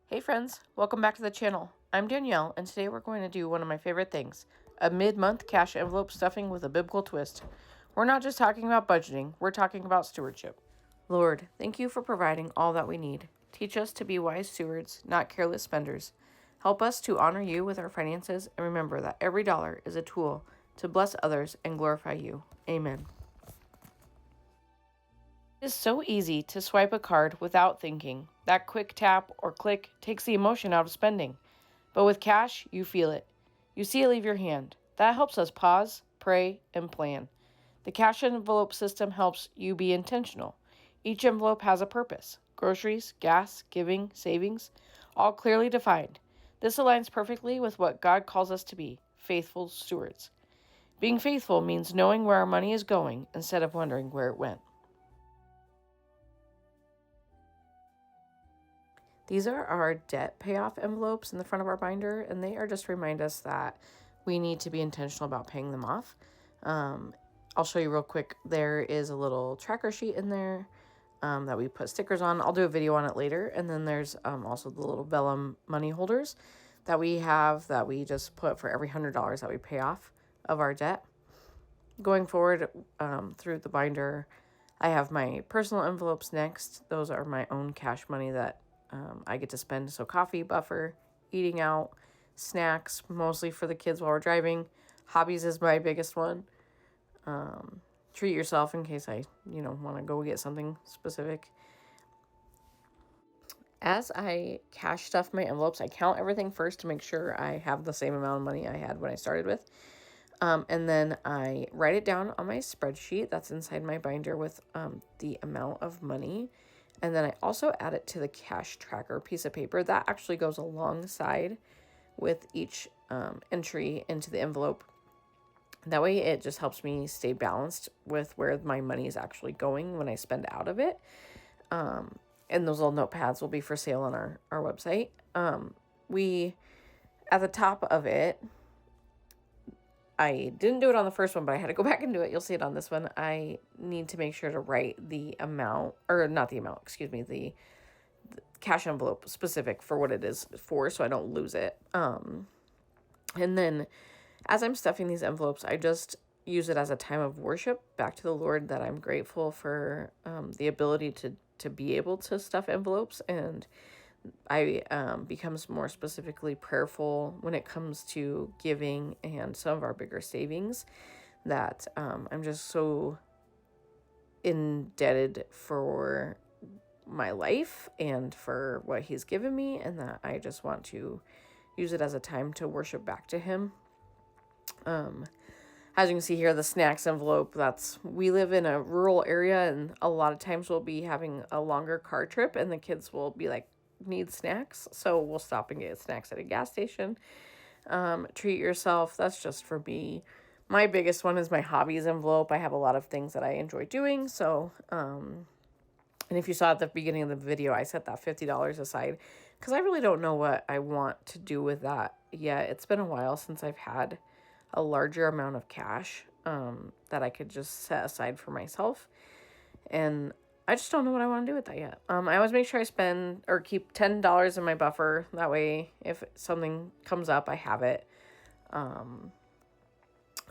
Hey friends, welcome back to the channel. I'm Danielle, and today we're going to do one of my favorite things, a mid-month cash envelope stuffing with a biblical twist. We're not just talking about budgeting, we're talking about stewardship. Lord, thank you for providing all that we need. Teach us to be wise stewards, not careless spenders. Help us to honor you with our finances and remember that every dollar is a tool to bless others and glorify you. Amen. It is so easy to swipe a card without thinking. That quick tap or click takes the emotion out of spending. But with cash, you feel it. You see it leave your hand. That helps us pause, pray, and plan. The cash envelope system helps you be intentional. Each envelope has a purpose: groceries, gas, giving, savings, all clearly defined. This aligns perfectly with what God calls us to be, faithful stewards. Being faithful means knowing where our money is going instead of wondering where it went. These are our debt payoff envelopes in the front of our binder, and they are just to remind us that we need to be intentional about paying them off. I'll show you real quick. There is a little tracker sheet in there that we put stickers on. I'll do a video on it later. And then there's also the little vellum money holders that we have that we just put for every $100 that we pay off of our debt. Going forward through the binder, I have my personal envelopes next. Those are my own cash money that I get to spend. So coffee, buffer, eating out, snacks, mostly for the kids while we're driving. Hobbies is my biggest one. Treat yourself in case I, want to go get something specific. As I cash stuff my envelopes, I count everything first to make sure I have the same amount of money I had when I started with. And then I write it down on my spreadsheet that's inside my binder with the amount of money. And then I also add it to the cash tracker piece of paper. That actually goes alongside with each entry into the envelope. That way it just helps me stay balanced with where my money is actually going when I spend out of it. And those little notepads will be for sale on our website. We, at the top of it, I didn't do it on the first one, but I had to go back and do it. You'll see it on this one. I need to make sure to write the amount, or not the amount, excuse me, the cash envelope specific for what it is for, so I don't lose it. And then as I'm stuffing these envelopes, I just use it as a time of worship back to the Lord, that I'm grateful for the ability to be able to stuff envelopes, and I becomes more specifically prayerful when it comes to giving and some of our bigger savings, that I'm just so indebted for my life and for what he's given me, and that I just want to use it as a time to worship back to him. As you can see here, the snacks envelope, we live in a rural area, and a lot of times we'll be having a longer car trip and the kids will be like, need snacks, so we'll stop and get snacks at a gas station. Treat yourself, that's just for me. My biggest one is my hobbies envelope. I have a lot of things that I enjoy doing, so and if you saw at the beginning of the video, I set that $50 aside because I really don't know what I want to do with that yet. It's been a while since I've had a larger amount of cash that I could just set aside for myself, and I just don't know what I want to do with that yet. I always make sure I spend or keep $10 in my buffer. That way, if something comes up, I have it.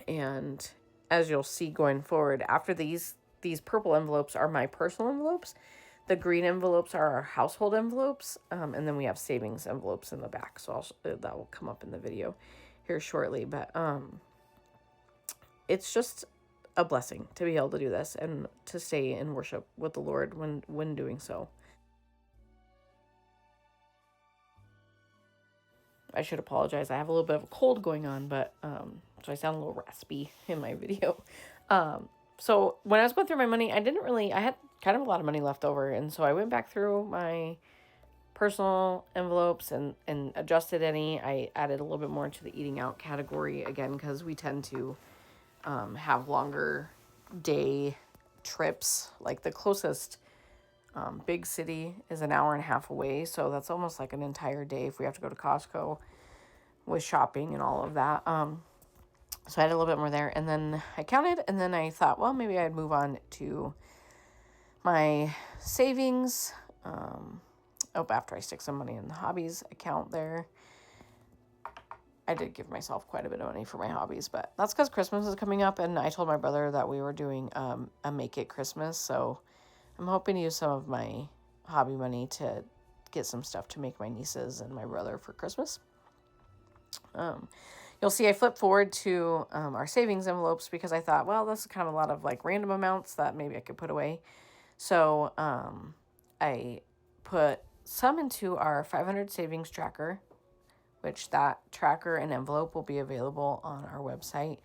And as you'll see going forward, after these purple envelopes are my personal envelopes. The green envelopes are our household envelopes. And then we have savings envelopes in the back. So that will come up in the video here shortly. But it's just a blessing to be able to do this and to stay in worship with the Lord when doing so. I should apologize. I have a little bit of a cold going on, but so I sound a little raspy in my video. So when I was going through my money, I had kind of a lot of money left over, and so I went back through my personal envelopes and adjusted any. I added a little bit more into the eating out category again, because we tend to have longer day trips. Like the closest big city is an hour and a half away, so that's almost like an entire day if we have to go to Costco with shopping and all of that. So I had a little bit more there, and then I counted, and then I thought, well, maybe I'd move on to my savings. after I stick some money in the hobbies account there. I did give myself quite a bit of money for my hobbies, but that's because Christmas is coming up, and I told my brother that we were doing a Make It Christmas, so I'm hoping to use some of my hobby money to get some stuff to make my nieces and my brother for Christmas. You'll see I flipped forward to our savings envelopes because I thought, well, this is kind of a lot of like random amounts that maybe I could put away. So I put some into our 500 savings tracker, which that tracker and envelope will be available on our website.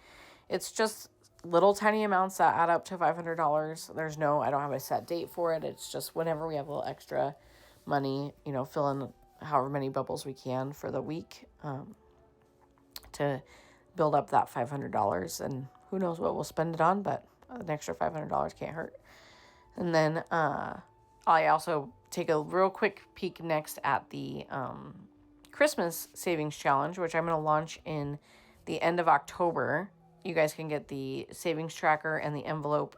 It's just little tiny amounts that add up to $500. I don't have a set date for it. It's just whenever we have a little extra money, fill in however many bubbles we can for the week to build up that $500. And who knows what we'll spend it on, but an extra $500 can't hurt. And then I also take a real quick peek next at the Christmas Savings Challenge, which I'm going to launch in the end of October. You guys can get the savings tracker and the envelope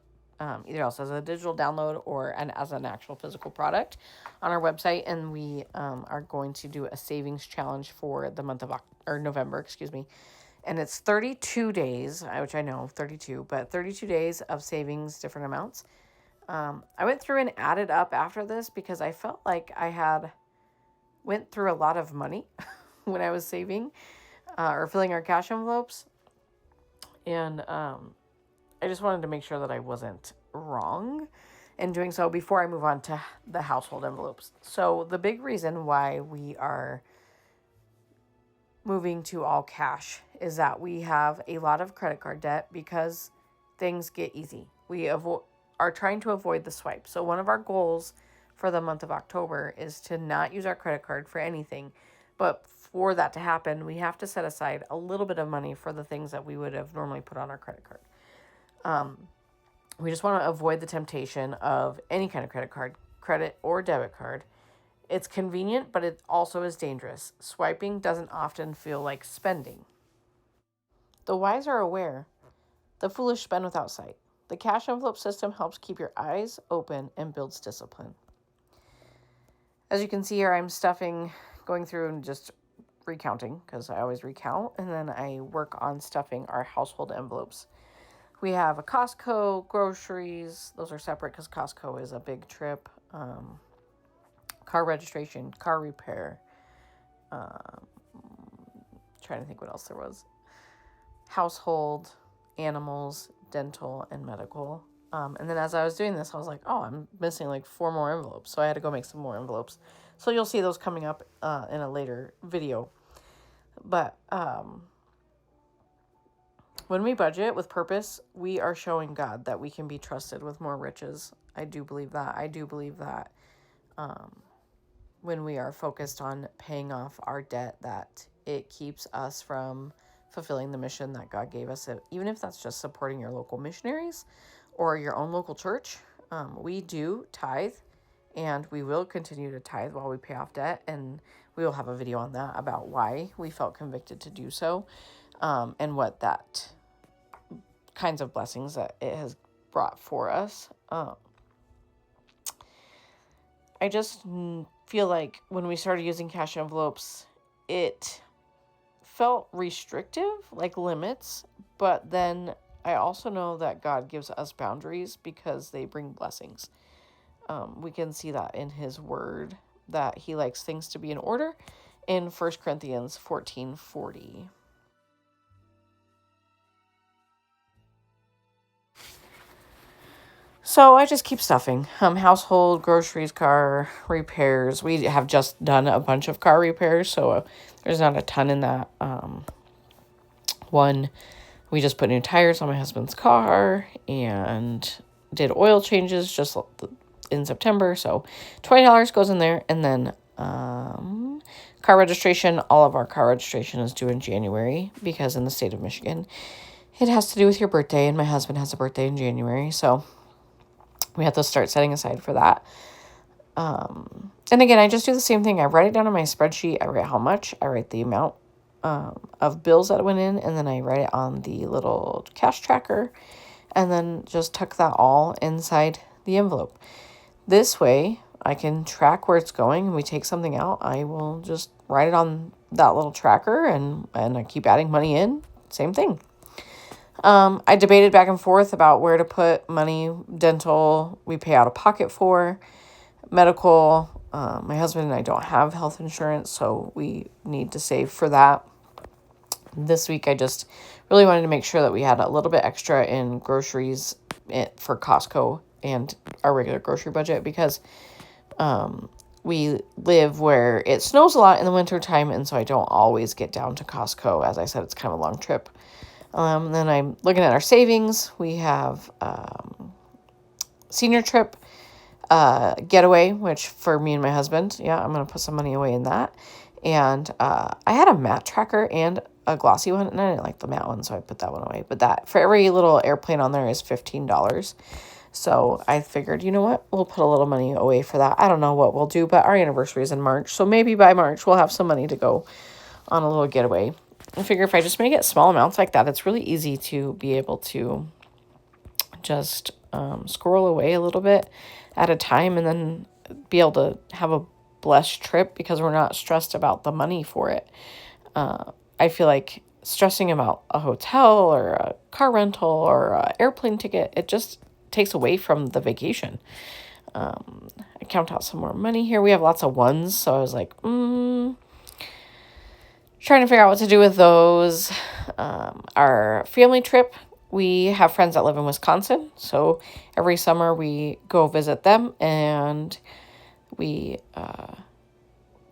either else as a digital download or as an actual physical product on our website. And we are going to do a savings challenge for the month of November, and it's 32 days, which I know 32, but 32 days of savings, different amounts. I went through and added up after this because I felt like I went through a lot of money when I was saving or filling our cash envelopes. And I just wanted to make sure that I wasn't wrong in doing so before I move on to the household envelopes. So the big reason why we are moving to all cash is that we have a lot of credit card debt because things get easy. We are trying to avoid the swipe. So one of our goals for the month of October is to not use our credit card for anything. But for that to happen, we have to set aside a little bit of money for the things that we would have normally put on our credit card. We just want to avoid the temptation of any kind of credit card, credit or debit card. It's convenient, but it also is dangerous. Swiping doesn't often feel like spending. The wise are aware. The foolish spend without sight. The cash envelope system helps keep your eyes open and builds discipline. As you can see here, I'm going through and just recounting because I always recount, and then I work on stuffing our household envelopes. We have a Costco, groceries. Those are separate because Costco is a big trip. Car registration, car repair. Trying to think what else there was. Household, animals, dental, and medical. And then as I was doing this, I was like, oh, I'm missing like 4 more envelopes. So I had to go make some more envelopes. So you'll see those coming up in a later video. But when we budget with purpose, we are showing God that we can be trusted with more riches. I do believe that. I do believe that when we are focused on paying off our debt, that it keeps us from fulfilling the mission that God gave us. Even if that's just supporting your local missionaries or your own local church, we do tithe, and we will continue to tithe while we pay off debt. And we will have a video on that about why we felt convicted to do so, and what that kinds of blessings that it has brought for us. I just feel like when we started using cash envelopes, it felt restrictive, like limits, but then I also know that God gives us boundaries because they bring blessings. We can see that in his word, that he likes things to be in order in 1 Corinthians 14:40. So I just keep stuffing. Household, groceries, car repairs. We have just done a bunch of car repairs, so there's not a ton in that. One, we just put new tires on my husband's car and did oil changes just in September. So $20 goes in there. And then car registration. All of our car registration is due in January because in the state of Michigan, it has to do with your birthday. And my husband has a birthday in January. So we have to start setting aside for that. And again, I just do the same thing. I write it down on my spreadsheet. I write how much. I write the amount of bills that went in. And then I write it on the little cash tracker. And then just tuck that all inside the envelope. This way, I can track where it's going and we take something out, I will just write it on that little tracker and I keep adding money in. Same thing. I debated back and forth about where to put money. Dental, we pay out of pocket for. Medical, my husband and I don't have health insurance, so we need to save for that. This week, I just really wanted to make sure that we had a little bit extra in groceries for Costco and our regular grocery budget, because we live where it snows a lot in the winter time, and so I don't always get down to Costco. As I said, it's kind of a long trip. Then I'm looking at our savings. We have senior trip, getaway, which for me and my husband, I'm going to put some money away in that. And I had a matte tracker and a glossy one, and I didn't like the matte one, so I put that one away. But that, for every little airplane on there, is $15. So I figured, you know what, we'll put a little money away for that. I don't know what we'll do, but our anniversary is in March, so maybe by March we'll have some money to go on a little getaway. I figure if I just make it small amounts like that, it's really easy to be able to just squirrel away a little bit at a time and then be able to have a blessed trip because we're not stressed about the money for it. I feel like stressing about a hotel or a car rental or an airplane ticket, it just takes away from the vacation. I count out some more money here. We have lots of ones, so I was like, trying to figure out what to do with those. Our family trip, we have friends that live in Wisconsin, so every summer we go visit them, and we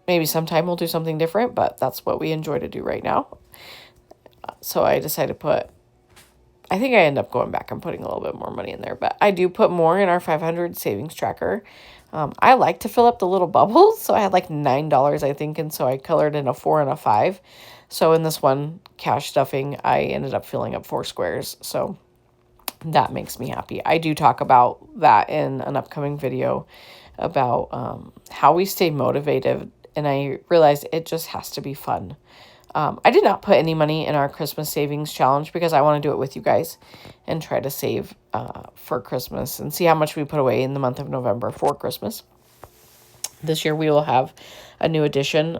maybe sometime we'll do something different, but that's what we enjoy to do right now. So I decided to I think I end up going back and putting a little bit more money in there, but I do put more in our 500 savings tracker. I like to fill up the little bubbles, so I had like $9, I think, and so I colored in a 4 and a 5. So in this one cash stuffing, I ended up filling up 4 squares, so that makes me happy. I do talk about that in an upcoming video about how we stay motivated, and I realized it just has to be fun. I did not put any money in our Christmas savings challenge because I want to do it with you guys and try to save for Christmas and see how much we put away in the month of November for Christmas. This year we will have a new addition.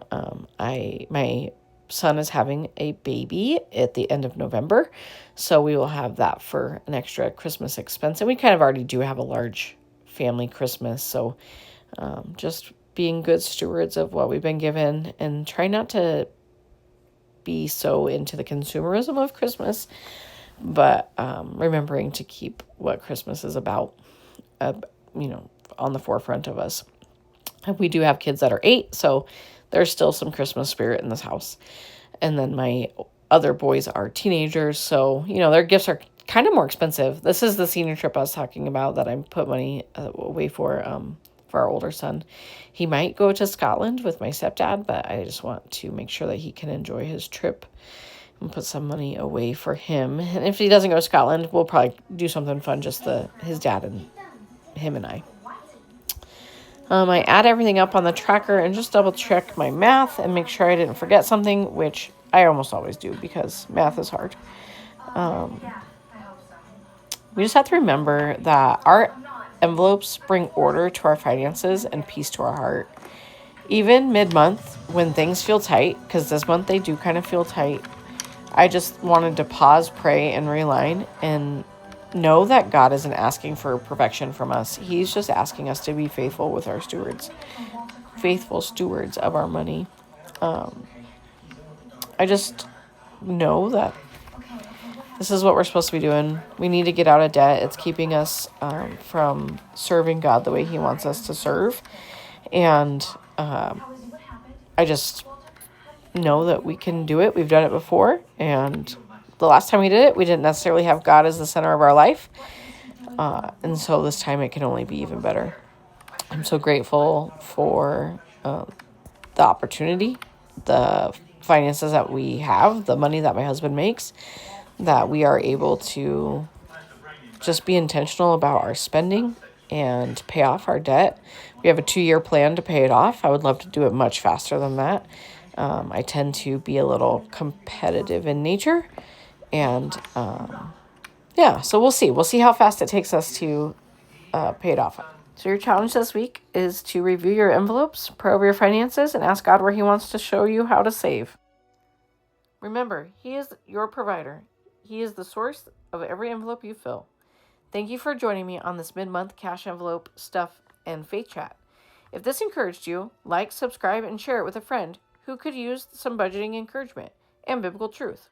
My son is having a baby at the end of November, so we will have that for an extra Christmas expense. And we kind of already do have a large family Christmas, so just being good stewards of what we've been given and try not to be so into the consumerism of Christmas, but remembering to keep what Christmas is about, on the forefront of us. We do have kids that are 8, so there's still some Christmas spirit in this house. And then my other boys are teenagers, so, their gifts are kind of more expensive. This is the senior trip I was talking about that I put money away for our older son. He might go to Scotland with my stepdad, but I just want to make sure that he can enjoy his trip and put some money away for him. And if he doesn't go to Scotland, we'll probably do something fun, just his dad and him and I. I add everything up on the tracker and just double check my math and make sure I didn't forget something, which I almost always do because math is hard. We just have to remember that our envelopes bring order to our finances and peace to our heart. Even mid-month, when things feel tight, because this month they do kind of feel tight, I just wanted to pause, pray, and realign and know that God isn't asking for perfection from us. He's just asking us to be faithful with our faithful stewards of our money. I just know that this is what we're supposed to be doing. We need to get out of debt. It's keeping us from serving God the way he wants us to serve. And I just know that we can do it. We've done it before. And the last time we did it, we didn't necessarily have God as the center of our life. And so this time it can only be even better. I'm so grateful for the opportunity, the finances that we have, the money that my husband makes, that we are able to just be intentional about our spending and pay off our debt. We have a 2-year plan to pay it off. I would love to do it much faster than that. I tend to be a little competitive in nature. And so we'll see. We'll see how fast it takes us to pay it off. So your challenge this week is to review your envelopes, pray over your finances, and ask God where He wants to show you how to save. Remember, He is your provider. He is the source of every envelope you fill. Thank you for joining me on this mid-month cash envelope, stuff, and faith chat. If this encouraged you, like, subscribe, and share it with a friend who could use some budgeting encouragement and biblical truth.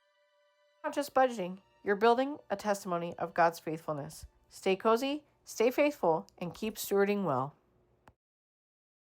Not just budgeting, you're building a testimony of God's faithfulness. Stay cozy, stay faithful, and keep stewarding well.